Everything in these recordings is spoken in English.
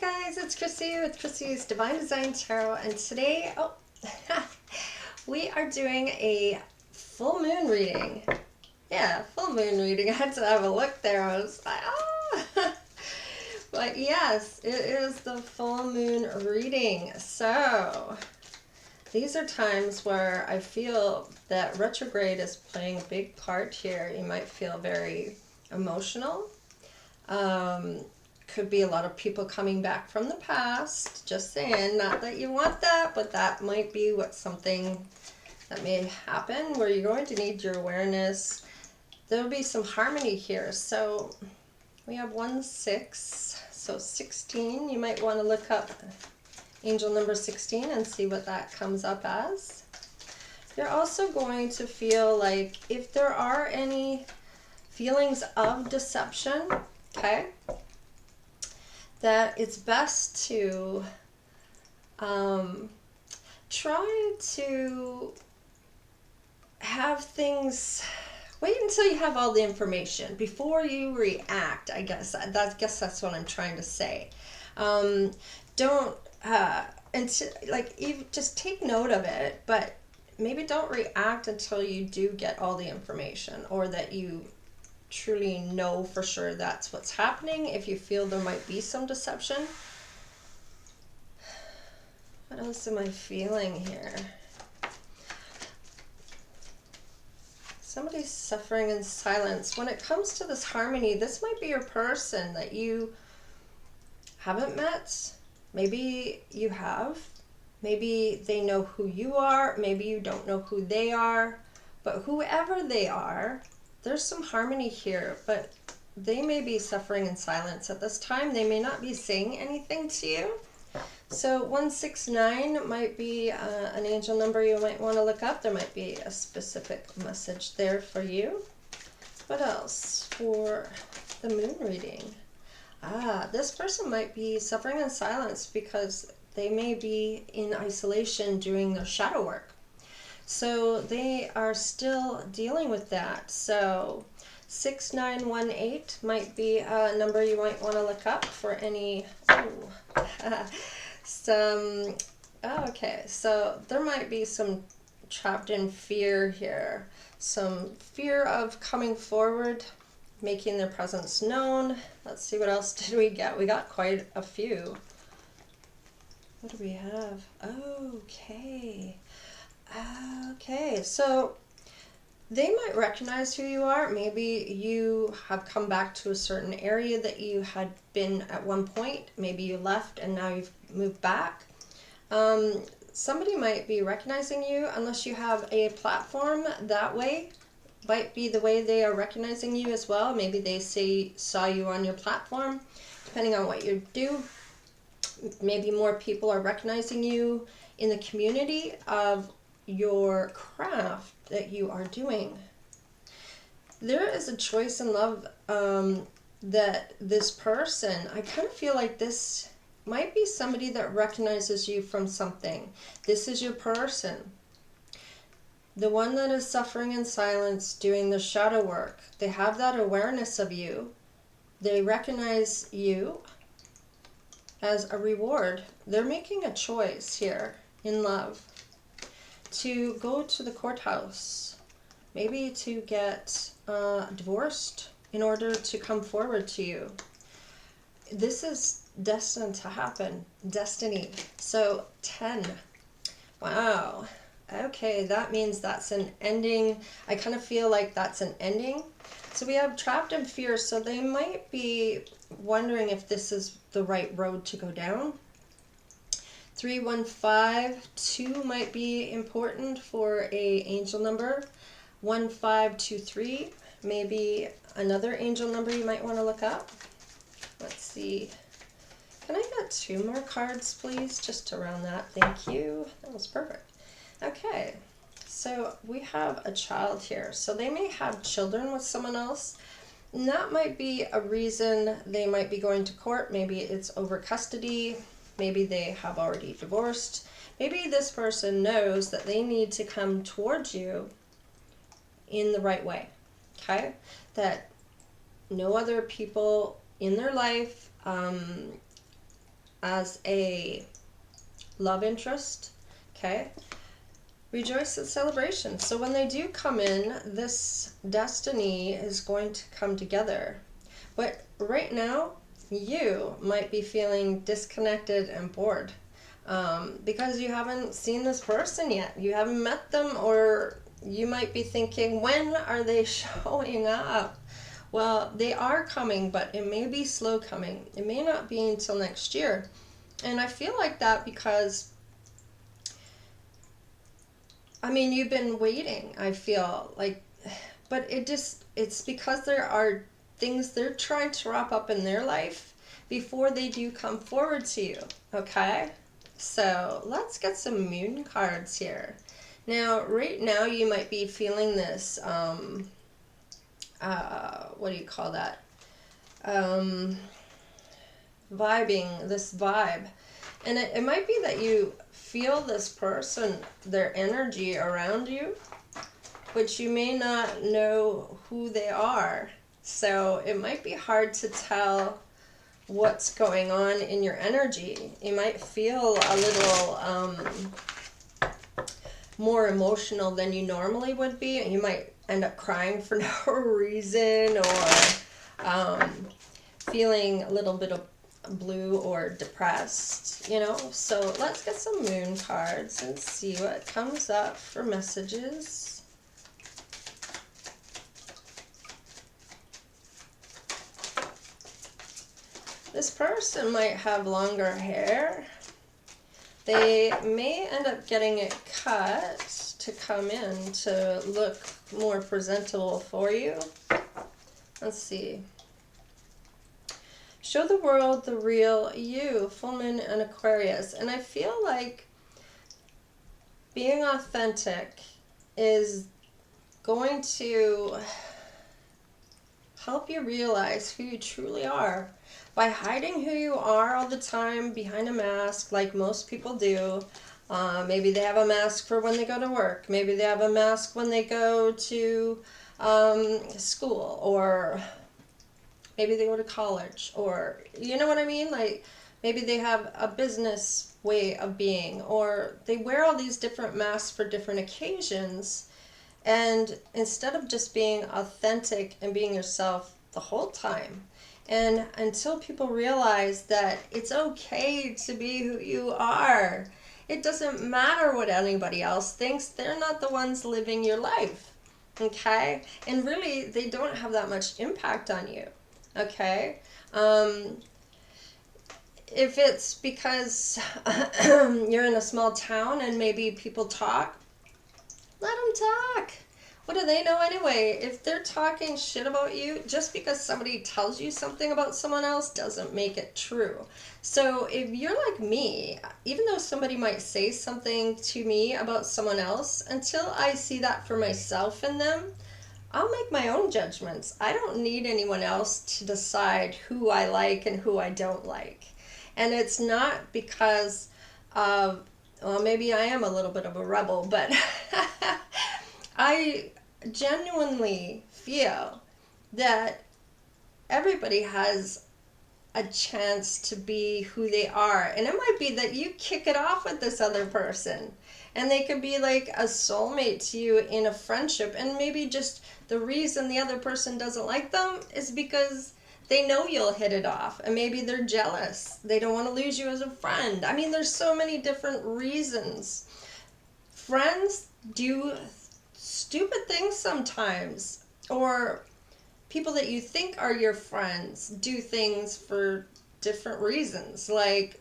guys, it's Chrissie with Chrissie's Divine Design Tarot, and today, we are doing a full moon reading. Yeah, full moon reading. I had to have a look there. I was like, oh! But yes, it is the full moon reading. So, these are times where I feel that retrograde is playing a big part here. You might feel very emotional. Could be a lot of people coming back from the past. Just saying, not that you want that, but that might be what something that may happen where you're going to need your awareness. There'll be some harmony here. So we have 1, 6, so 16. You might want to look up angel number 16 and see what that comes up as. You're also going to feel like if there are any feelings of deception, okay, that it's best to try to have things, wait until you have all the information before you react. I guess that's what I'm trying to say. Don't until, like, you just take note of it, but maybe don't react until you do get all the information, or that you truly know for sure that's what's happening. If you feel there might be some deception. What else am I feeling here? Somebody's suffering in silence. When it comes to this harmony, this might be your person that you haven't met. Maybe you have. Maybe they know who you are. Maybe you don't know who they are. But whoever they are, there's some harmony here, but they may be suffering in silence at this time. They may not be saying anything to you. So 169 might be an angel number you might want to look up. There might be a specific message there for you. What else for the moon reading? This person might be suffering in silence because they may be in isolation doing their shadow work. So they are still dealing with that. So 6918 might be a number you might want to look up for any, okay, so there might be some trapped in fear here. Some fear of coming forward, making their presence known. Let's see, what else did we get? We got quite a few. What do we have? Okay. Okay, so they might recognize who you are. Maybe you have come back to a certain area that you had been at one point. Maybe you left and now you've moved back. Somebody might be recognizing you, unless you have a platform that way. Might be the way they are recognizing you as well. Maybe they saw you on your platform, depending on what you do. Maybe more people are recognizing you in the community of your craft that you are doing. There is a choice in love that this person, I kind of feel like this might be somebody that recognizes you from something. This is your person. The one that is suffering in silence, doing the shadow work. They have that awareness of you. They recognize you as a reward. They're making a choice here in love to go to the courthouse, maybe to get divorced in order to come forward to you. This is destined to happen. Destiny. So 10. Wow. Okay, that means that's an ending. I kind of feel like that's an ending. So we have trapped in fear, so they might be wondering if this is the right road to go down. 3152 might be important for a angel number. 1523 maybe another angel number you might want to look up. Let's see. Can I get 2 more cards, please? Just to round that. Thank you. That was perfect. Okay. So we have a child here. So they may have children with someone else. And that might be a reason they might be going to court. Maybe it's over custody. Maybe they have already divorced. Maybe this person knows that they need to come towards you in the right way. Okay? That no other people in their life as a love interest, okay? Rejoice at celebration. So when they do come in, this destiny is going to come together. But right now, you might be feeling disconnected and bored because you haven't seen this person yet. You haven't met them, or you might be thinking, when are they showing up? Well, they are coming, but it may be slow coming. It may not be until next year. And I feel like that because, I mean, you've been waiting, I feel like, but it's because there are things they're trying to wrap up in their life before they do come forward to you, okay? So let's get some moon cards here. Now, right now you might be feeling this, what do you call that? Vibing, this vibe. And it might be that you feel this person, their energy around you, but you may not know who they are. So it might be hard to tell what's going on in your energy. You might feel a little more emotional than you normally would be. You might end up crying for no reason, or feeling a little bit of blue or depressed, you know. So let's get some moon cards and see what comes up for messages. This person might have longer hair. They may end up getting it cut to come in to look more presentable for you. Let's see. Show the world the real you, full moon and Aquarius. And I feel like being authentic is going to help you realize who you truly are. By hiding who you are all the time behind a mask, like most people do. Maybe they have a mask for when they go to work. Maybe they have a mask when they go to school, or maybe they go to college, or you know what I mean? Like maybe they have a business way of being, or they wear all these different masks for different occasions. And instead of just being authentic and being yourself the whole time, and until people realize that it's okay to be who you are, it doesn't matter what anybody else thinks. They're not the ones living your life, okay? And really, they don't have that much impact on you, okay? If it's because you're in a small town and maybe people talk, let them talk. What do they know anyway? If they're talking shit about you, just because somebody tells you something about someone else doesn't make it true. So if you're like me, even though somebody might say something to me about someone else, until I see that for myself in them, I'll make my own judgments. I don't need anyone else to decide who I like and who I don't like. And it's not because of, well, maybe I am a little bit of a rebel, but I genuinely feel that everybody has a chance to be who they are. And it might be that you kick it off with this other person, and they could be like a soulmate to you in a friendship, and maybe just the reason the other person doesn't like them is because they know you'll hit it off, and maybe they're jealous. They don't want to lose you as a friend. I mean, there's so many different reasons. Friends do stupid things sometimes, or people that you think are your friends do things for different reasons. Like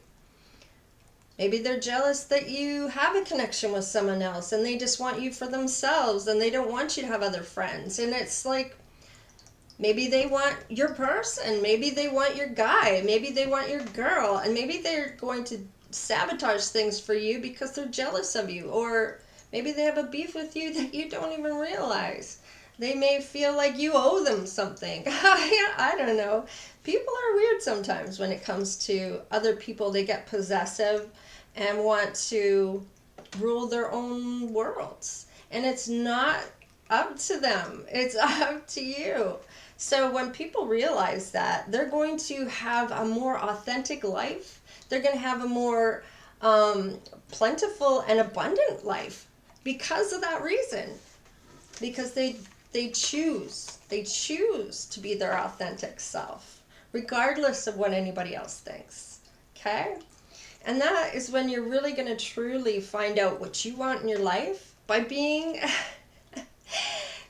maybe they're jealous that you have a connection with someone else and they just want you for themselves and they don't want you to have other friends. And it's like, maybe they want your person, maybe they want your guy, maybe they want your girl, and maybe they're going to sabotage things for you because they're jealous of you. Or maybe they have a beef with you that you don't even realize. They may feel like you owe them something. I don't know. People are weird sometimes when it comes to other people. They get possessive and want to rule their own worlds. And it's not up to them. It's up to you. So when people realize that, they're going to have a more authentic life. They're going to have a more plentiful and abundant life because of that reason. Because they choose to be their authentic self, regardless of what anybody else thinks. Okay? And that is when you're really going to truly find out what you want in your life by being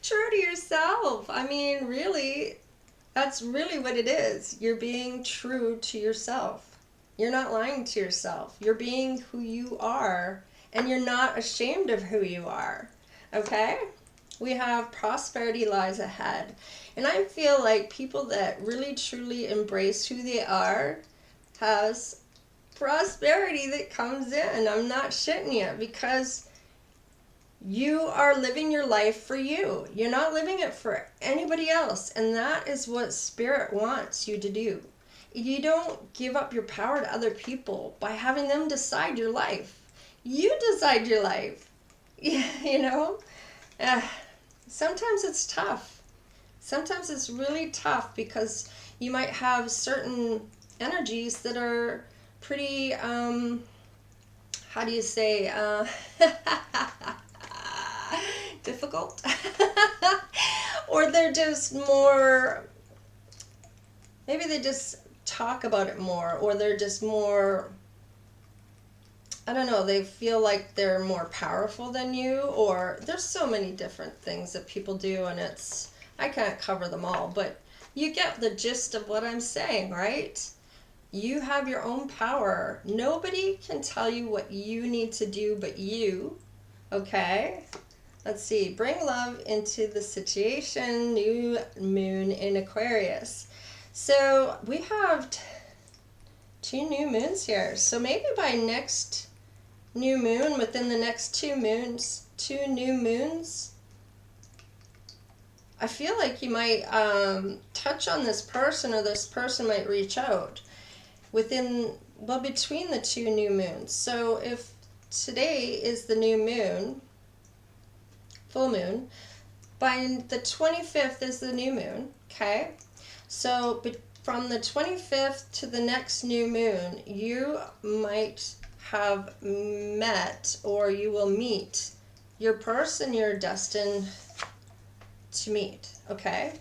true to yourself. I mean, really, that's really what it is. You're being true to yourself. You're not lying to yourself. You're being who you are, and you're not ashamed of who you are. Okay? We have prosperity lies ahead. And I feel like people that really truly embrace who they are has prosperity that comes in. I'm not shitting you, because you are living your life for you. You're not living it for anybody else. And that is what Spirit wants you to do. You don't give up your power to other people by having them decide your life. You decide your life. You know? Sometimes it's tough. Sometimes it's really tough because you might have certain energies that are pretty, how do you say, difficult. Or they're just more, maybe they just talk about it more, or they're just more, I don't know, they feel like they're more powerful than you, or there's so many different things that people do, and I can't cover them all, but you get the gist of what I'm saying, right? You have your own power. Nobody can tell you what you need to do but you, okay? Let's see, bring love into the situation, new moon in Aquarius. So we have two new moons here. So maybe by next new moon, within the next two new moons, I feel like you might touch on this person, or this person might reach out between the two new moons. So if today is the new moon, full moon, by the 25th is the new moon, okay? So from the 25th to the next new moon, you might have met, or you will meet your person you're destined to meet, okay?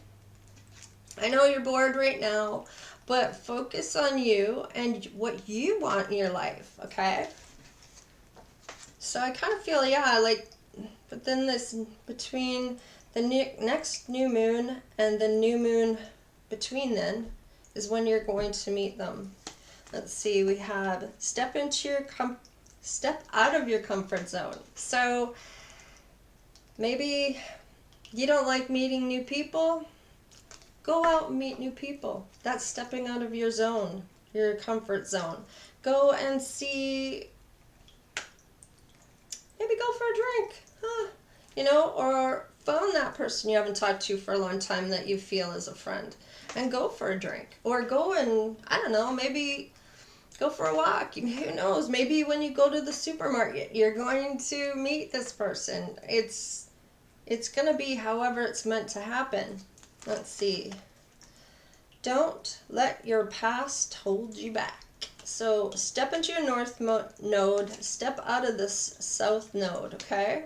I know you're bored right now, but focus on you and what you want in your life, okay? So I kind of feel, but then between the next new moon and the new moon between then is when you're going to meet them. Let's see, we have step out of your comfort zone. So maybe you don't like meeting new people. Go out and meet new people. That's stepping out of your zone, your comfort zone. Go and see, maybe go for a drink, or phone that person you haven't talked to for a long time that you feel is a friend, and go for a drink. Or go and, I don't know, maybe go for a walk. Who knows? Maybe when you go to the supermarket, you're going to meet this person. It's going to be however it's meant to happen. Let's see. Don't let your past hold you back. So step into your north node, step out of this south node, okay?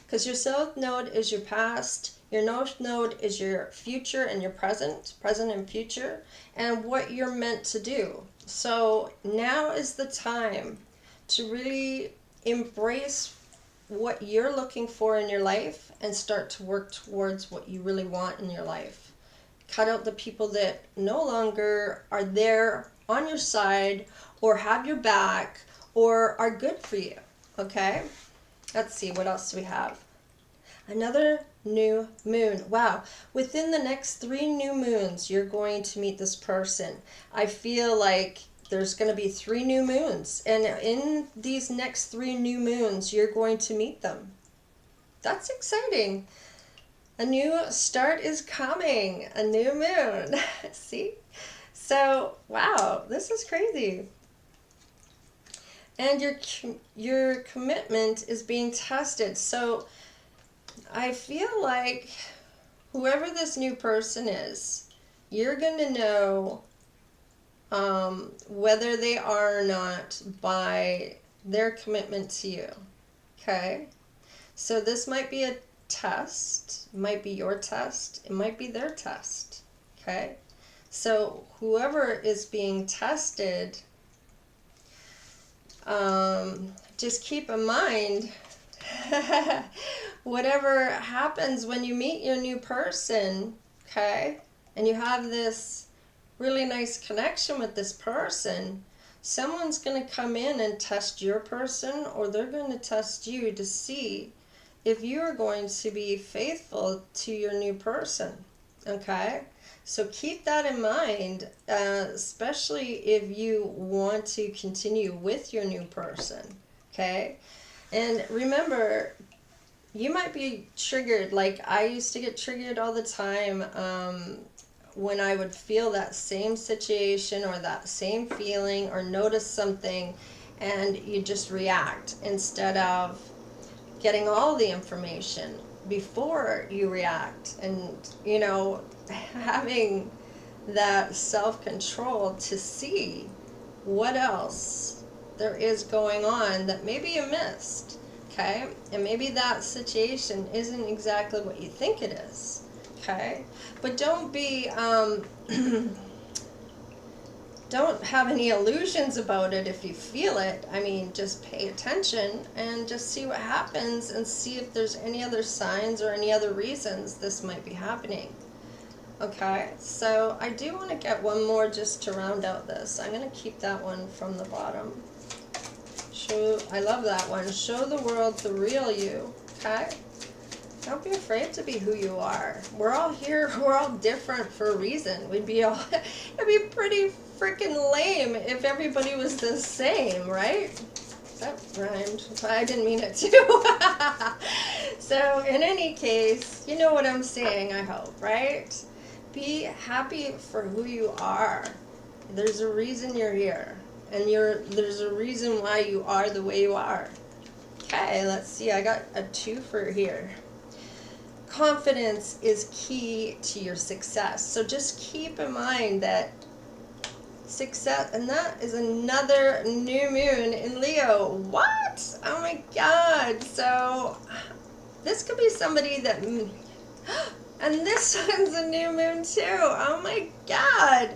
Because your south node is your past, your north node is your future and your present and future, and what you're meant to do. So now is the time to really embrace what you're looking for in your life and start to work towards what you really want in your life. Cut out the people that no longer are there on your side or have your back or are good for you, okay? Let's see, what else do we have? Another new moon. Wow. Within the next 3 new moons, you're going to meet this person. I feel like there's going to be 3 new moons. And in these next 3 new moons, you're going to meet them. That's exciting. A new start is coming. A new moon. See? So, wow, this is crazy. And your commitment is being tested. So I feel like whoever this new person is, you're going to know whether they are or not by their commitment to you. Okay? So this might be a test. It might be your test. It might be their test. Okay? So whoever is being tested, just keep in mind, whatever happens when you meet your new person, okay, and you have this really nice connection with this person, someone's going to come in and test your person, or they're going to test you to see if you're going to be faithful to your new person, okay? So keep that in mind, especially if you want to continue with your new person, okay? And remember, you might be triggered, like I used to get triggered all the time when I would feel that same situation or that same feeling or notice something, and you just react instead of getting all the information before you react, and you know, having that self-control to see what else there is going on that maybe you missed, okay? And maybe that situation isn't exactly what you think it is, okay? But don't be don't have any illusions about it if you feel it. I mean, just pay attention and just see what happens, and see if there's any other signs or any other reasons this might be happening. Okay, so I do want to get one more just to round out this. I'm going to keep that one from the bottom. I love that one. Show the world the real you. Okay? Don't be afraid to be who you are. We're all here. We're all different for a reason. It'd be pretty freaking lame if everybody was the same, right? That rhymed. I didn't mean it to. So in any case, you know what I'm saying, I hope, right? Be happy for who you are. There's a reason you're here. And there's a reason why you are the way you are. Okay, let's see. I got a twofer here. Confidence is key to your success. So just keep in mind that success, and that is another new moon in Leo. What? Oh my God. So this could be somebody that, and this one's a new moon too. Oh my God.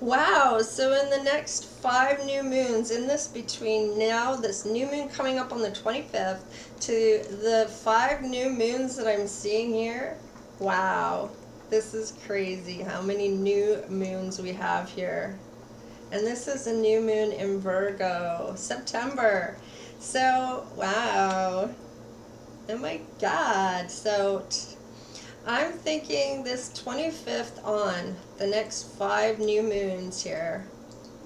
Wow. So in the next 5 new moons, in this between now, this new moon coming up on the 25th, to the 5 new moons that I'm seeing here, wow. This is crazy how many new moons we have here. And this is a new moon in Virgo, September. So, wow. Oh my God. So, I'm thinking this 25th on, the next 5 new moons here,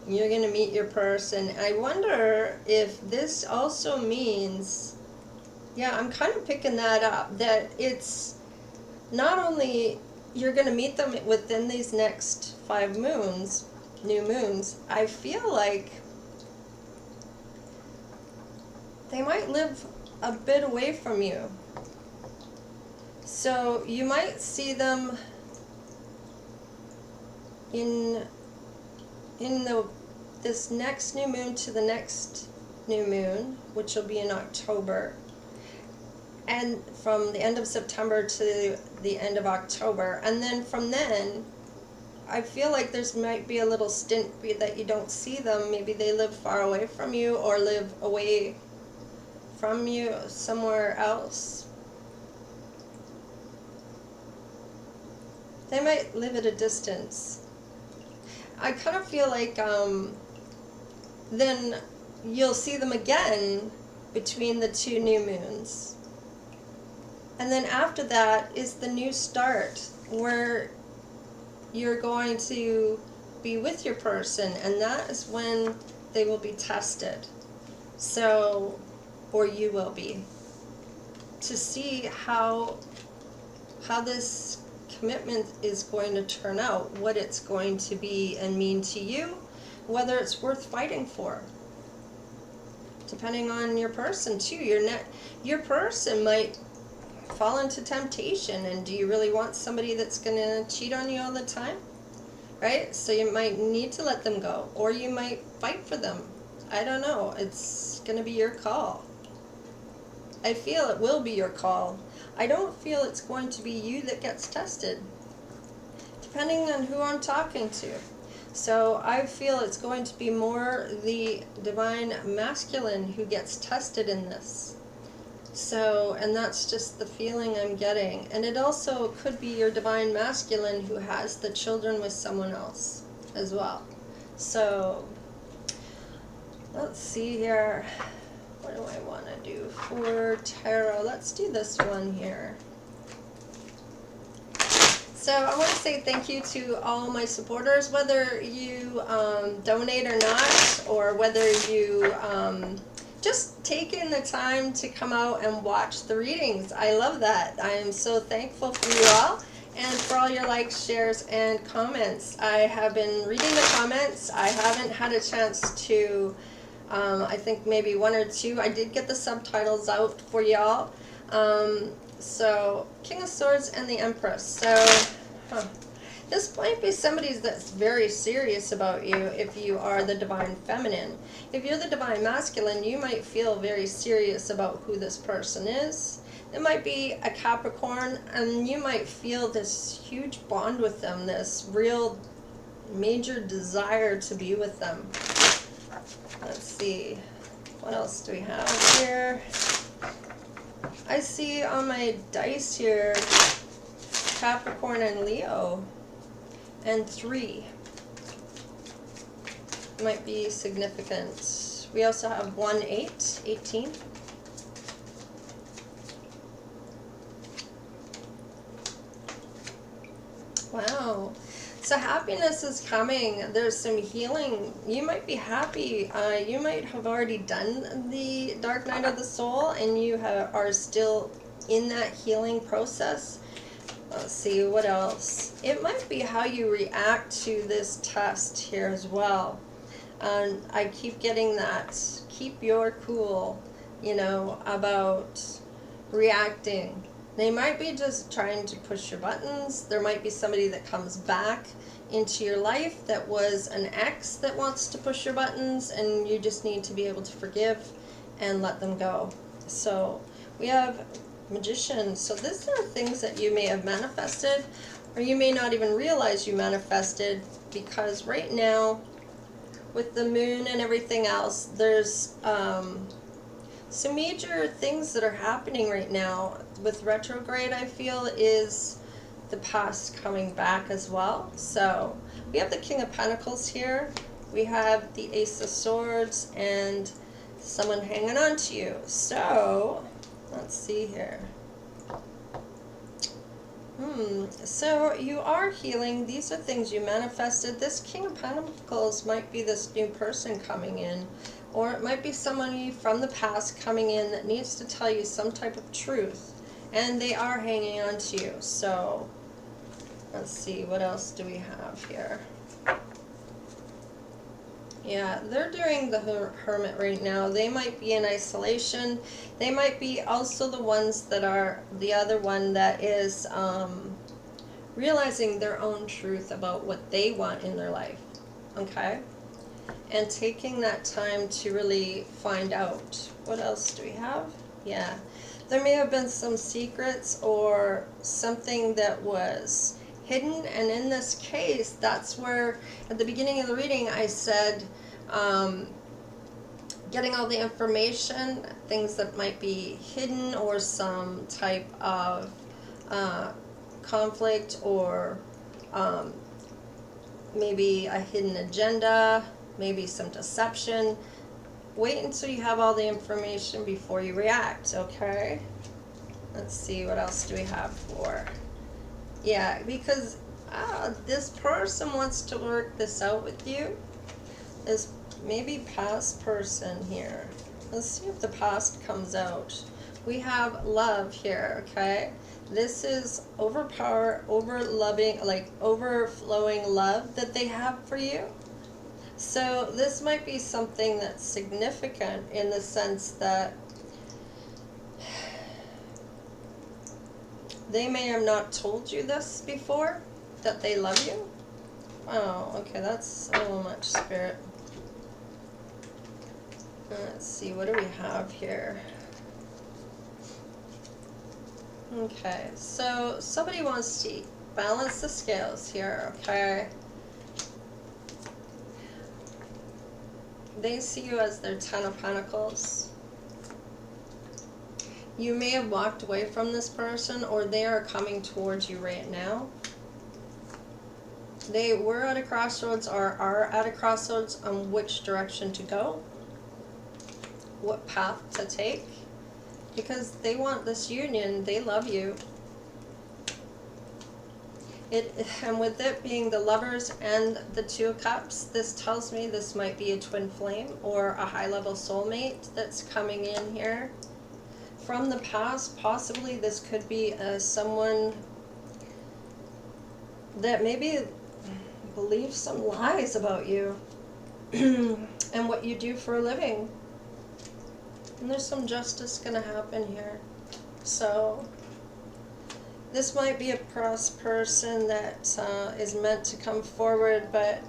you're going to meet your person. I wonder if this also means, yeah, I'm kind of picking that up, that it's not only you're going to meet them within these next 5 moons, new moons, I feel like they might live a bit away from you. So you might see them in this next new moon to the next new moon, which will be in October, and from the end of September to the end of October, and then from then I feel like there's might be a little stint that you don't see them. Maybe they live far away from you or live away from you somewhere else. They might live at a distance. I kind of feel like then you'll see them again between the 2 new moons. And then after that is the new start, where you're going to be with your person, and that is when they will be tested. So, or you will be, to see how this commitment is going to turn out, what it's going to be and mean to you, whether it's worth fighting for. Depending on your person too. Your person might fall into temptation, and do you really want somebody that's going to cheat on you all the time? Right? So you might need to let them go, or you might fight for them. I don't know. It's going to be your call. I feel it will be your call. I don't feel it's going to be you that gets tested, depending on who I'm talking to. So I feel it's going to be more the divine masculine who gets tested in this. So, and that's just the feeling I'm getting. And it also could be your divine masculine who has the children with someone else as well. So, let's see here. What do I want to do for tarot? Let's do this one here. So I want to say thank you to all my supporters, whether you donate or not, or whether you just taking the time to come out and watch the readings. I love that. I am so thankful for you all and for all your likes, shares, and comments. I have been reading the comments. I haven't had a chance to, I think maybe one or two. I did get the subtitles out for y'all. So, King of Swords and the Empress. So, this might be somebody that's very serious about you if you are the divine feminine. If you're the divine masculine, you might feel very serious about who this person is. It might be a Capricorn, and you might feel this huge bond with them, this real major desire to be with them. Let's see. What else do we have here? I see on my dice here Capricorn and Leo, and 3 might be significant. We also have 1, 8, 18. Wow. So happiness is coming. There's some healing. You might be happy. You might have already done the Dark Night of the Soul, and you are still in that healing process. Let's see, what else? It might be how you react to this test here as well. And I keep getting that. Keep your cool, you know, about reacting. They might be just trying to push your buttons. There might be somebody that comes back into your life that was an ex that wants to push your buttons, and you just need to be able to forgive and let them go. So we have Magician. So these are things that you may have manifested, or you may not even realize you manifested, because right now with the moon and everything else, there's some major things that are happening right now. With retrograde, I feel, is the past coming back as well. So we have the King of Pentacles here. We have the Ace of Swords and someone hanging on to you. So let's see here. So you are healing. These are things you manifested. This King of Pentacles might be this new person coming in, or it might be someone from the past coming in that needs to tell you some type of truth, and they are hanging on to you. So let's see, what else do we have here? Yeah, they're doing the hermit right now. They might be in isolation. They might be also the ones that are the other one that is realizing their own truth about what they want in their life. Okay? And taking that time to really find out. What else do we have? Yeah. There may have been some secrets or something that was hidden, and in this case, that's where at the beginning of the reading I said getting all the information, things that might be hidden, or some type of conflict, or maybe a hidden agenda, maybe some deception. Wait until you have all the information before you react, okay? Let's see, what else do we have for? Yeah, because this person wants to work this out with you. This maybe past person here. Let's see if the past comes out. We have love here, okay? This is over-loving, like overflowing love that they have for you. So this might be something that's significant in the sense that They may have not told you this before, that they love you. Oh, okay, that's a little much, Spirit. Let's see, what do we have here? Okay, so somebody wants to balance the scales here, okay? They see you as their Ten of Pentacles. You may have walked away from this person, or they are coming towards you right now. They were at a crossroads or are at a crossroads on which direction to go, what path to take, because they want this union. They love you. And with it being the Lovers and the Two of Cups, this tells me this might be a twin flame or a high-level soulmate that's coming in here. From the past, possibly this could be someone that maybe believes some lies about you and what you do for a living. And there's some justice going to happen here. So this might be a person that is meant to come forward, but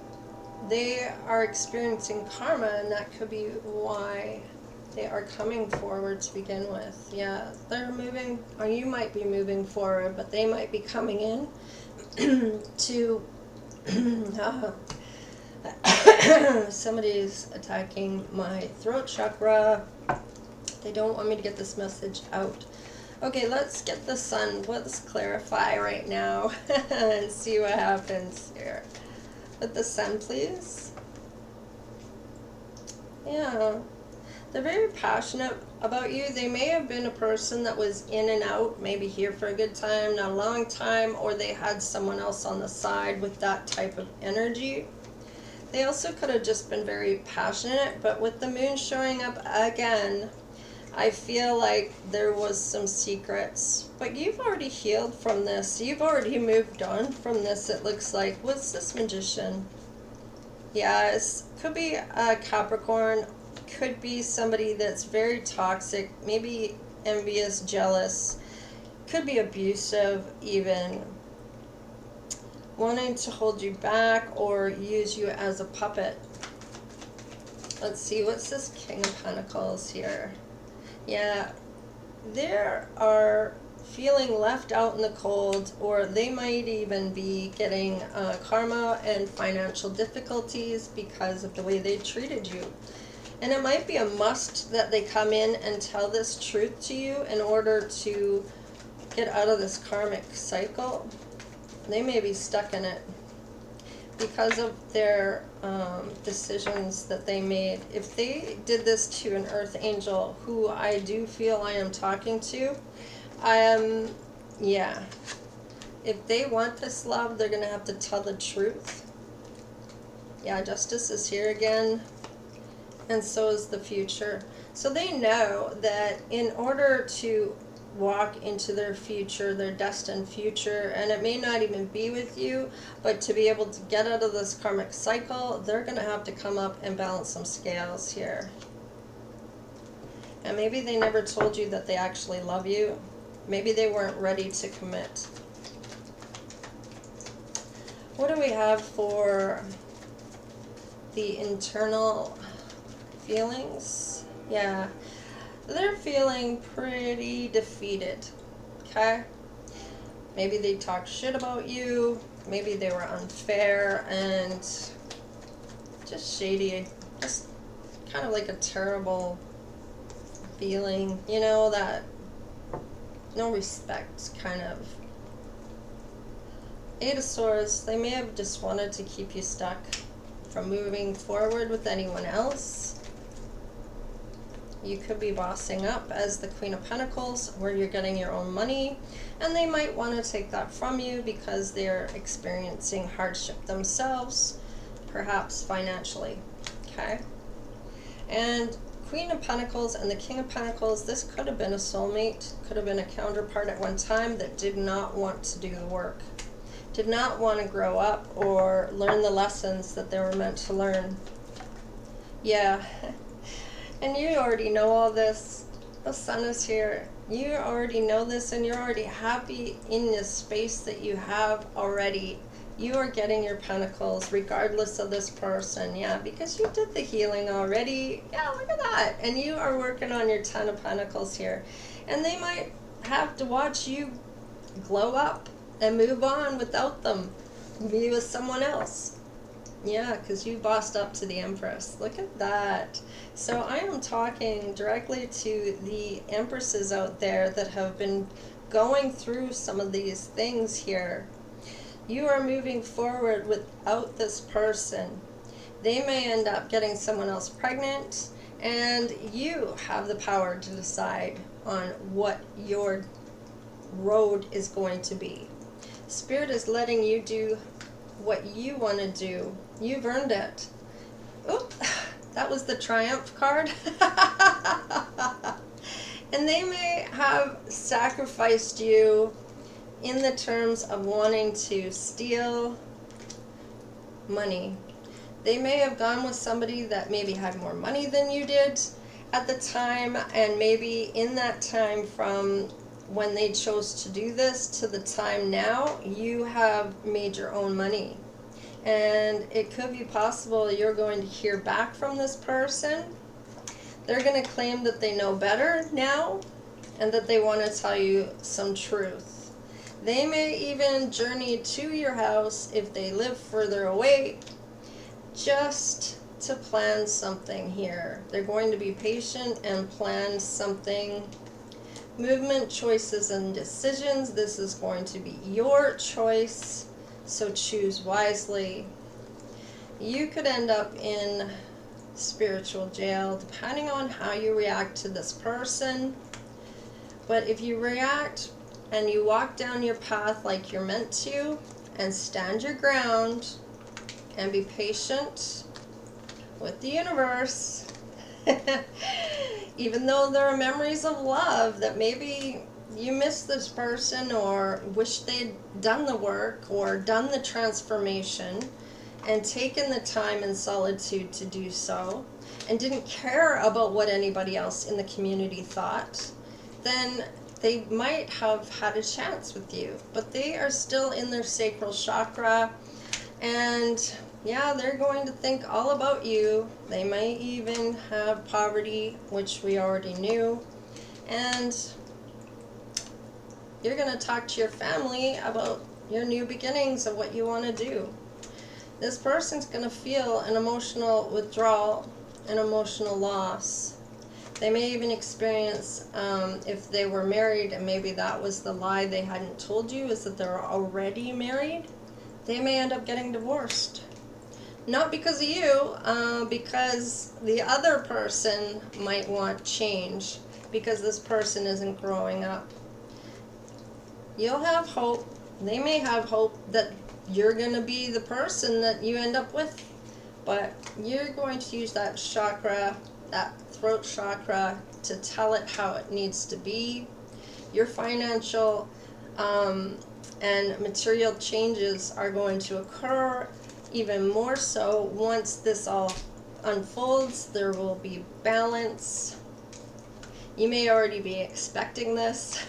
they are experiencing karma, and that could be why they are coming forward to begin with. Yeah, they're moving, or you might be moving forward, but they might be coming in to somebody's attacking my throat chakra. They don't want me to get this message out. Okay, let's get the Sun. Let's clarify right now and see what happens here. With the Sun, please. Yeah. They're very passionate about you. They may have been a person that was in and out, maybe here for a good time, not a long time, or they had someone else on the side with that type of energy. They also could have just been very passionate, but with the Moon showing up again, I feel like there was some secrets. But you've already healed from this. You've already moved on from this, it looks like. What's this Magician? Yes, could be a Capricorn. Could be somebody that's very toxic, maybe envious, jealous, could be abusive even, wanting to hold you back or use you as a puppet. Let's see, what's this King of Pentacles here? Yeah, they are feeling left out in the cold, or they might even be getting karma and financial difficulties because of the way they treated you. And it might be a must that they come in and tell this truth to you in order to get out of this karmic cycle. They may be stuck in it because of their decisions that they made. If they did this to an earth angel, who I do feel I am talking to, yeah. If they want this love, they're going to have to tell the truth. Yeah, justice is here again. And so is the future. So they know that in order to walk into their future, their destined future, and it may not even be with you, but to be able to get out of this karmic cycle, they're going to have to come up and balance some scales here. And maybe they never told you that they actually love you. Maybe they weren't ready to commit. What do we have for the internal feelings? Yeah, they're feeling pretty defeated. Okay, maybe they talked shit about you, maybe they were unfair and just shady, just kind of like a terrible feeling, you know, that no respect kind of. Eight of Swords, they may have just wanted to keep you stuck from moving forward with anyone else. You could be bossing up as the Queen of Pentacles, where you're getting your own money, and they might want to take that from you because they're experiencing hardship themselves, perhaps financially. Okay? And Queen of Pentacles and the King of Pentacles, this could have been a soulmate, could have been a counterpart at one time that did not want to do the work, did not want to grow up or learn the lessons that they were meant to learn. Yeah. And you already know all this. The sun is here. You already know this and you're already happy in this space that you have already. You are getting your pentacles regardless of this person. Yeah, because you did the healing already. Yeah, look at that. And you are working on your 10 of pentacles here. And they might have to watch you glow up and move on without them. Be with someone else. Yeah, because you bossed up to the Empress. Look at that. So I am talking directly to the Empresses out there that have been going through some of these things here. You are moving forward without this person. They may end up getting someone else pregnant, and you have the power to decide on what your road is going to be. Spirit is letting you do what you want to do. You've earned it. Oop, that was the Triumph card. And they may have sacrificed you in the terms of wanting to steal money. They may have gone with somebody that maybe had more money than you did at the time, and maybe in that time from when they chose to do this to the time now, you have made your own money. And it could be possible you're going to hear back from this person. They're going to claim that they know better now and that they want to tell you some truth. They may even journey to your house if they live further away just to plan something here. They're going to be patient and plan something. Movement, choices, and decisions. This is going to be your choice, so choose wisely. You could end up in spiritual jail depending on how you react to this person. But if you react and you walk down your path like you're meant to, and stand your ground, and be patient with the universe, even though there are memories of love that maybe you miss this person or wish they'd done the work or done the transformation and taken the time and solitude to do so, and didn't care about what anybody else in the community thought, then they might have had a chance with you. But they are still in their sacral chakra, and yeah, they're going to think all about you. They may even have poverty, which we already knew. And you're going to talk to your family about your new beginnings of what you want to do. This person's going to feel an emotional withdrawal, an emotional loss. They may even experience, if they were married, and maybe that was the lie they hadn't told you, is that they're already married. They may end up getting divorced. Not because of you, because the other person might want change, because this person isn't growing up. You'll have hope. They may have hope that you're going to be the person that you end up with, but you're going to use that chakra, that throat chakra, to tell it how it needs to be. Your financial and material changes are going to occur even more so once this all unfolds. There will be balance. You may already be expecting this.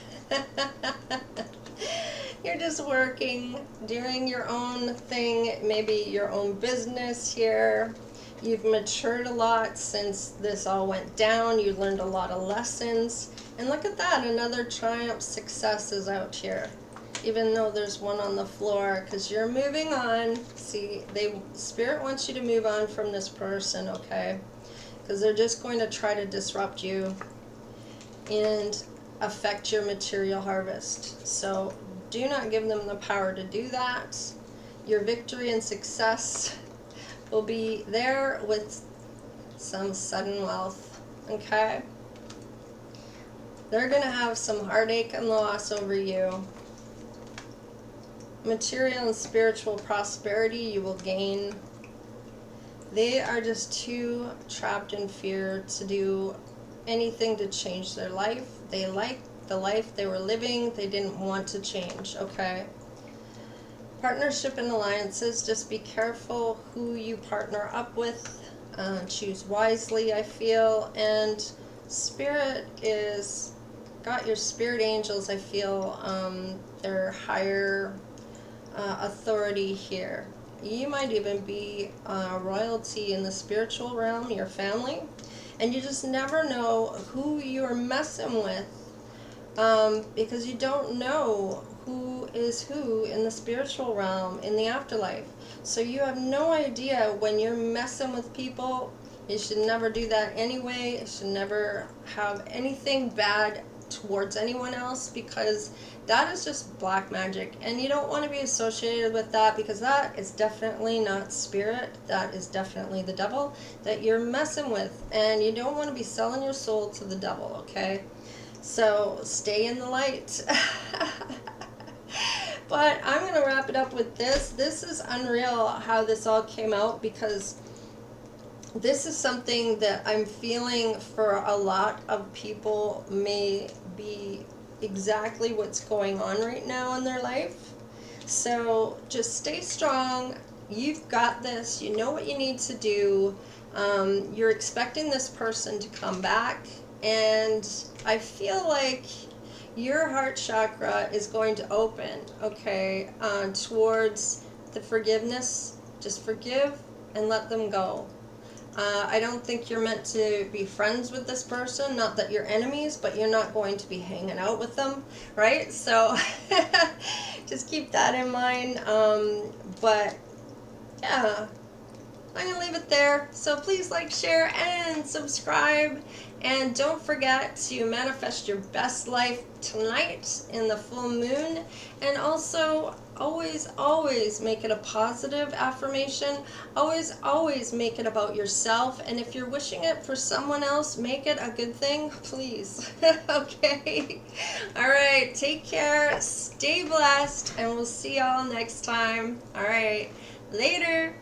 You're just working, doing your own thing, maybe your own business here. You've matured a lot since this all went down. You learned a lot of lessons. And look at that, another Triumph success is out here. Even though there's one on the floor, because you're moving on. See, Spirit wants you to move on from this person, okay? Because they're just going to try to disrupt you and affect your material harvest. So do not give them the power to do that. Your victory and success will be there with some sudden wealth, okay? They're going to have some heartache and loss over you. Material and spiritual prosperity you will gain. They are just too trapped in fear to do anything to change their life. They like the life they were living. They didn't want to change, okay? Partnership and alliances, just be careful who you partner up with. Choose wisely, I feel. And Spirit is got your spirit angels, I feel, their higher authority here. You might even be royalty in the spiritual realm, your family, and you just never know who you're messing with, because you don't know who is who in the spiritual realm, in the afterlife. So you have no idea when you're messing with people. You should never do that anyway. You should never have anything bad towards anyone else, because that is just black magic, and you don't want to be associated with that, because that is definitely not spirit. That is definitely the devil that you're messing with, and you don't want to be selling your soul to the devil, okay? So stay in the light. But I'm going to wrap it up with this. This is unreal how this all came out, because this is something that I'm feeling for a lot of people may be exactly what's going on right now in their life. So just stay strong. You've got this. You know what you need to do. You're expecting this person to come back, and I feel like your heart chakra is going to open, okay, towards the forgiveness. Just forgive and let them go. I don't think you're meant to be friends with this person. Not that you're enemies, but you're not going to be hanging out with them, right? So just keep that in mind. But yeah, I'm going to leave it there. So please like, share, and subscribe. And don't forget to manifest your best life tonight in the full moon. And also, always make it a positive affirmation. Always make it about yourself. And if you're wishing it for someone else, make it a good thing, please. Okay? All right. Take care. Stay blessed. And we'll see y'all next time. All right. Later.